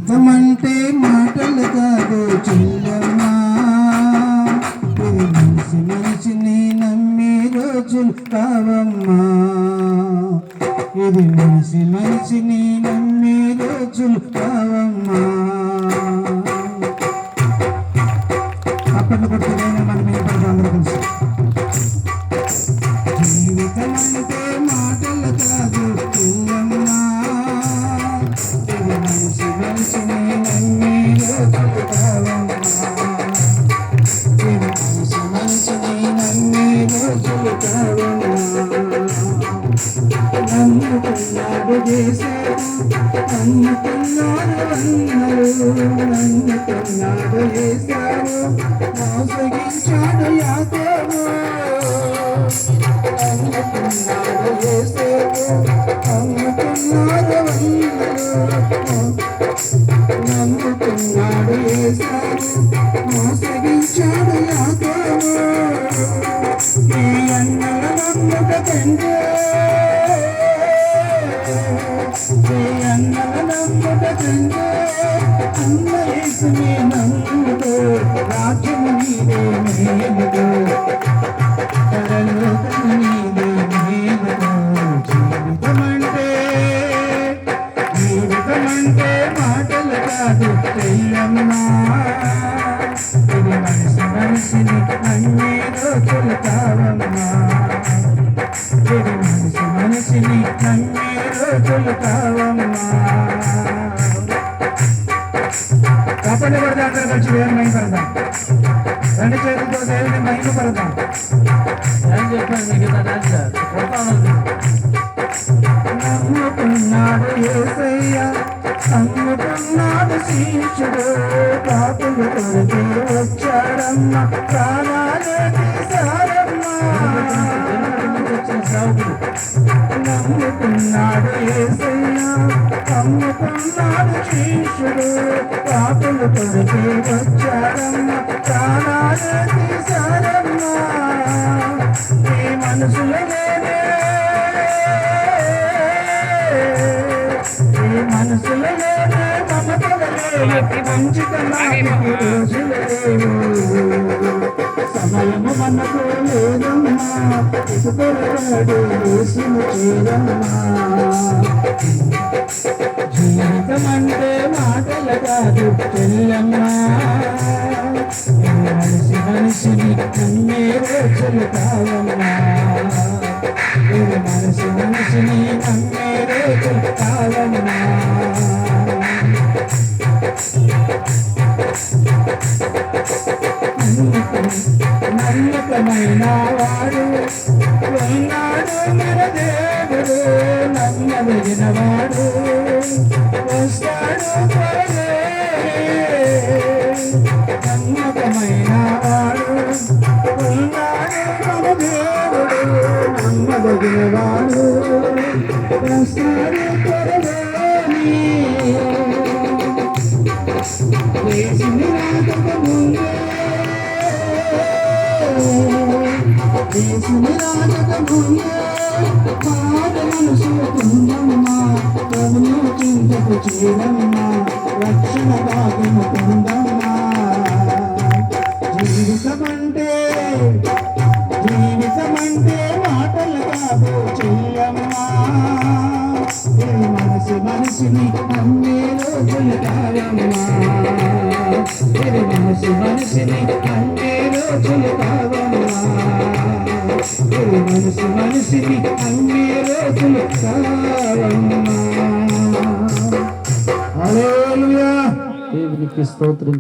జీవితమంటే మాటలు కాదు చెల్లెమ్మా, ఇది మనిషి మనిషిని నమ్మే రోజులు కావమ్మా, ఇది మనిషి మనిషిని నమ్మే రోజులు కావమ్మా. అప్పటి కొట్టుదైనా మనం ఏర్పడదు అందరూ కలిసి. జీవితమంటే మాటలు కాదు చెల్లెమ్మా, ఇది మనిషి మనిషిని నమ్మే రోజులు కావమ్మా, ఇది మనిషి మనిషిని నమ్మే రోజులు కావమ్మా. నన్నుకున్నాడు చేశాడు, నన్నుకున్నాడు అన్నారు, నన్నుకున్నాడు చేశాడు, మోసగించాడు యాకోబు. నన్నుకున్నాడు చేశాడు, నన్నుకున్నాడు అన్నారు, నన్నుకున్నాడు చేశాడు, మోసగించాడు యాకోబు. ఈ అన్నల నమ్ముక కంటే అన్న యేసునే నమ్ముకో, రాజ్యము నీదే మేలుకో, పరలోకము నీదే మేలుకో. జీవితమంటే మాటలు కాదు చెల్లెమ్మా, ఇది మనిషి మనిషిని నమ్మే రోజులు కావమ్మా, ఇది మనిషి మనిషిని నమ్మే రోజులు కావమ్మా. కాపాడే పడతా అందరూ కలిసి దేవుని మహిమపడదాం, రెండు చేతులతో దేవుని మహిమపడదాం. ఏం చెప్పాను మీకు నమ్ముకున్నాడు యేసయ్య, నమ్ముకున్నాడు శిష్యుడు, పాపులు కొరకు వచ్చాడమ్మ, ప్రాణాలే తీశారమ్మా. నమ్ముకున్నాడు యేసయ్య, నమ్ముకున్నాడు శిష్యుడు, పాపులు కొరకు వచ్చాడమ్మ, ప్రాణాలే తీశారమ్మా. ఈ మనసులోనే మనసులే మమతలే మంచితనానికి రోజులేవు, సమయము మనకు లేదమ్మా, ఇసుకొరగాడు యేసును చేరమ్మా. జీవితమంటే మాటలు కాదు చెల్లెమ్మా, మనిషి మనిషిని నమ్మే రోజులు కావమ్మా, ఇది మనిషి మనిషిని నమ్మే రోజులు కావమ్మా. నమ్మకమైన వాడు ఉన్నాడు మన దేవుడు, నమ్మదగిన వాడు వస్తాడు త్వరగా. నమ్మకమైన వాడు ఉన్నాడు మన దేవుడు, నమ్మదగిన వాడు వస్తాడు త్వరగా. యేసుని రాకక ముందే, యేసుని రాకక ముందే పాద మనసులో పొందమ్మా, ప్రభును చింతకు చేరమ్మా, రక్షణ భాగ్యము పొందమ్మా. జీవితమంటే మాటలు కాదు చెల్లమ్మా, మనసు మనిషిని నమ్మే రోజులు కావమ్మా, ఇది మనసు మనిషిని నమ్మే రోజులు కావమ్మా, ఇది మనసు మనిషిని నమ్మే రోజులు కావమ్మా. హల్లెలూయా. దేవునికి స్తోత్రం.